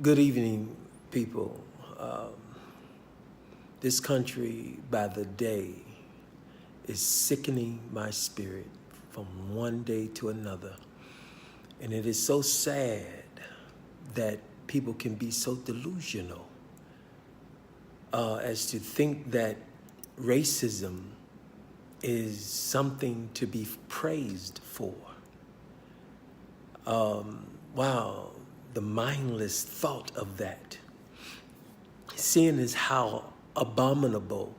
Good evening, people. This country by the day is sickening my spirit from one day to another. And it is so sad that people can be so delusional as to think that racism is something to be praised for. Wow, the mindless thought of that. Seeing as how abominable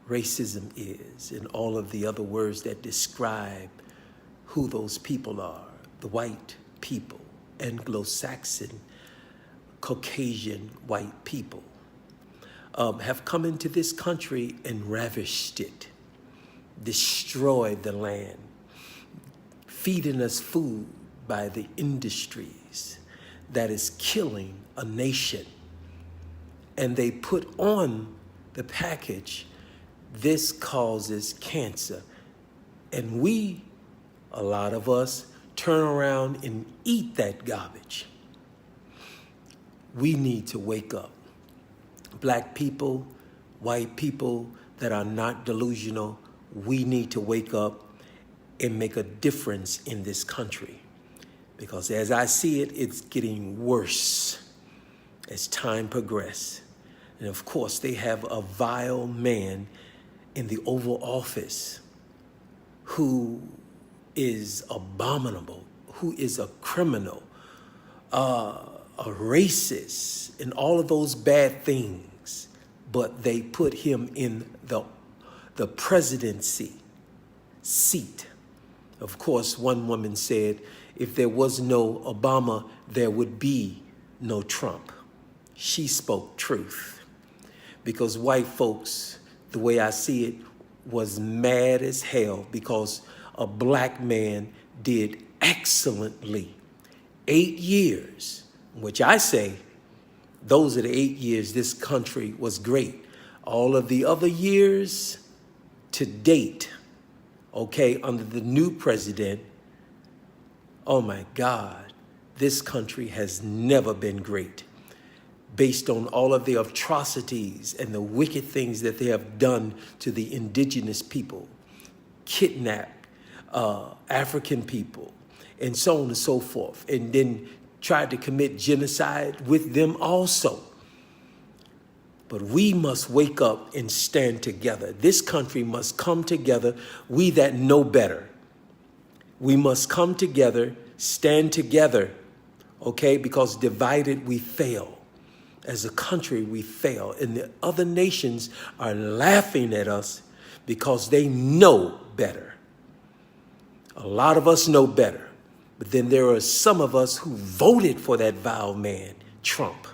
racism is and all of the other words that describe who those people are, the white people, Anglo-Saxon, Caucasian white people, have come into this country and ravished it, destroyed the land, feeding us food by the industries that is killing a nation. And they put on the package, this causes cancer. And we, a lot of us, turn around and eat that garbage. We need to wake up. Black people, white people that are not delusional, we need to wake up and make a difference in this country. Because as I see it, it's getting worse as time progresses. And of course, they have a vile man in the Oval Office who is abominable, who is a criminal, a racist, and all of those bad things. But they put him in the presidency seat. Of course, one woman said, if there was no Obama, there would be no Trump. She spoke truth. Because white folks, the way I see it, was mad as hell because a black man did excellently 8 years, which I say, those are the 8 years this country was great. All of the other years to date, okay, under the new president, oh my God, this country has never been great. Based on all of the atrocities and the wicked things that they have done to the indigenous people, kidnapped African people, and so on and so forth, and then tried to commit genocide with them also. But we must wake up and stand together. This country must come together, we that know better. We must come together, stand together, okay, because divided we fail. As a country, we fail, and the other nations are laughing at us because they know better. A lot of us know better, but then there are some of us who voted for that vile man, Trump.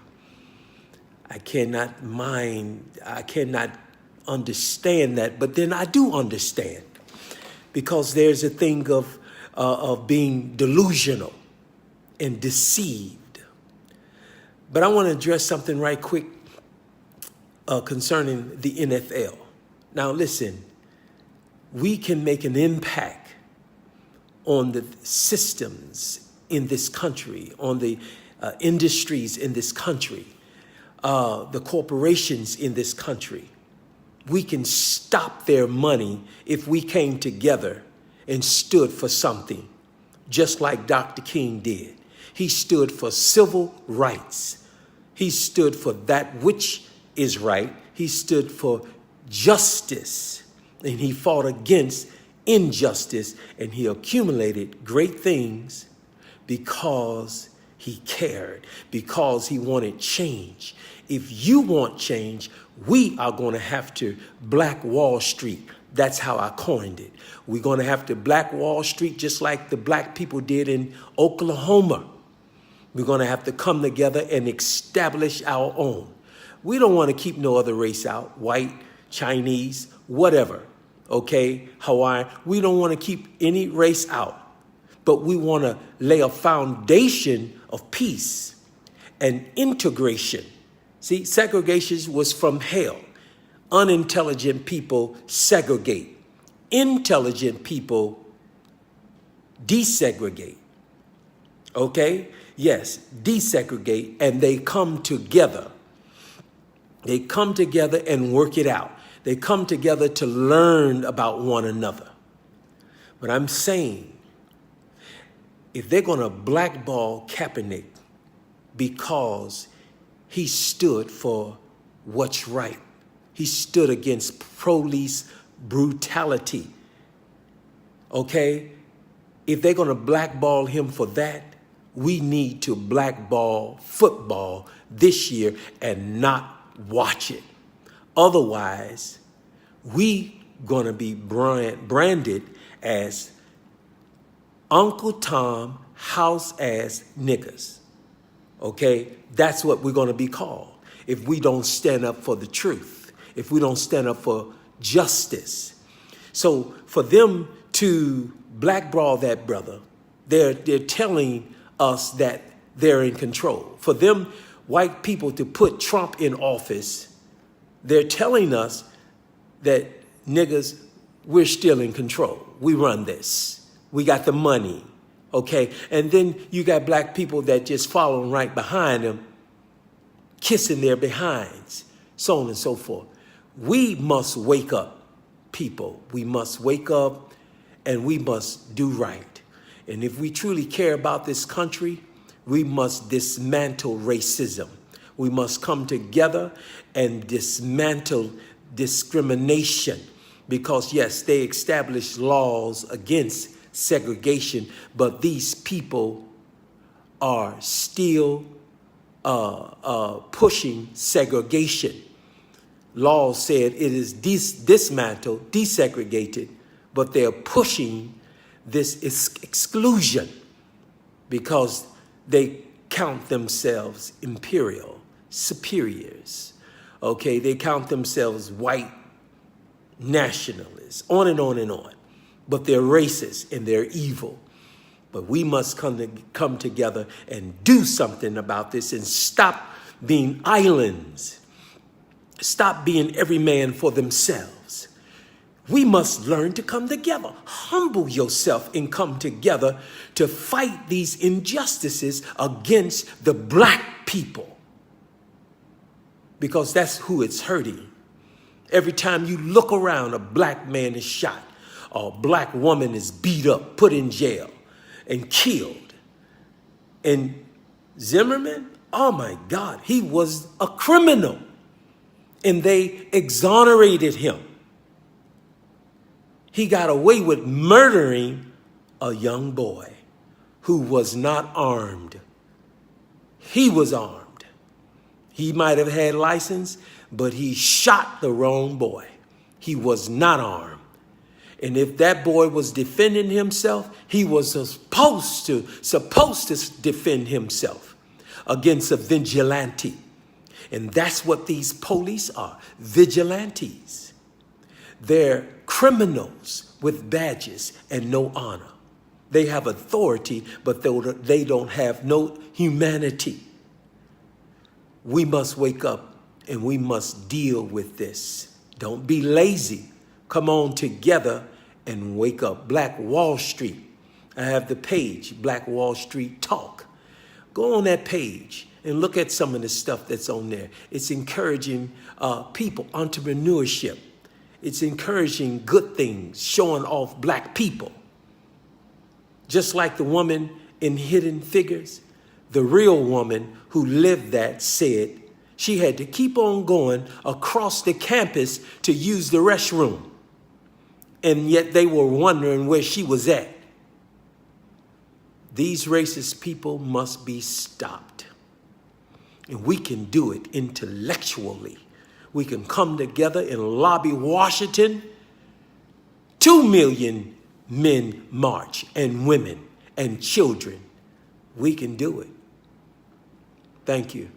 I cannot understand that, but then I do understand because there's a thing of being delusional and deceived. But I want to address something right quick concerning the NFL. Now, listen, we can make an impact on the systems in this country, on the industries in this country, the corporations in this country. We can stop their money if we came together and stood for something, just like Dr. King did. He stood for civil rights. He stood for that which is right. He stood for justice. And he fought against injustice. And he accumulated great things because he cared, because he wanted change. If you want change, we are going to have to Black Wall Street. That's how I coined it. We're going to have to Black Wall Street just like the black people did in Oklahoma. We're going to have to come together and establish our own. We don't want to keep no other race out, white, Chinese, whatever, okay, Hawaiian. We don't want to keep any race out, but we want to lay a foundation of peace and integration. See, segregation was from hell. Unintelligent people segregate. Intelligent people desegregate. Okay? Yes, desegregate, and they come together. They come together and work it out. They come together to learn about one another. But I'm saying, if they're going to blackball Kaepernick because he stood for what's right, he stood against police brutality, okay? If they're going to blackball him for that, we need to blackball football this year and not watch it. Otherwise, we going to be branded as Uncle Tom house ass niggas. Okay? That's what we're going to be called if we don't stand up for the truth, if we don't stand up for justice. So for them to blackball that brother, they're telling us that they're in control. For them white people to put Trump in office, they're telling us that niggas, we're still in control. We run this. We got the money, okay? And then you got black people that just following right behind them, kissing their behinds, so on and so forth. We must wake up, people. We must wake up and we must do right. And if we truly care about this country, we must dismantle racism. We must come together and dismantle discrimination because, yes, they established laws against segregation, but these people are still pushing segregation. Laws said it is dismantled, desegregated, but they're pushing this exclusion because they count themselves imperial, superiors. Okay, they count themselves white nationalists, on and on and on. But they're racist and they're evil. But we must come together and do something about this and stop being islands. Stop being every man for themselves. We must learn to come together. Humble yourself and come together to fight these injustices against the black people. Because that's who it's hurting. Every time you look around, a black man is shot. A black woman is beat up, put in jail, and killed. And Zimmerman, oh my God, he was a criminal. And they exonerated him. He got away with murdering a young boy who was not armed. He was armed. He might have had license, but he shot the wrong boy. He was not armed. And if that boy was defending himself, he was supposed to defend himself against a vigilante. And that's what these police are, vigilantes. They're criminals with badges and no honor. They have authority, but they don't have no humanity. We must wake up and we must deal with this. Don't be lazy. Come on together and wake up. Black Wall Street. I have the page, Black Wall Street Talk. Go on that page and look at some of the stuff that's on there. It's encouraging people, entrepreneurship. It's encouraging good things, showing off black people. Just like the woman in Hidden Figures, the real woman who lived that said she had to keep on going across the campus to use the restroom. And yet they were wondering where she was at. These racist people must be stopped. And we can do it intellectually. We can come together and lobby Washington. 2 million men march, and women and children. We can do it. Thank you.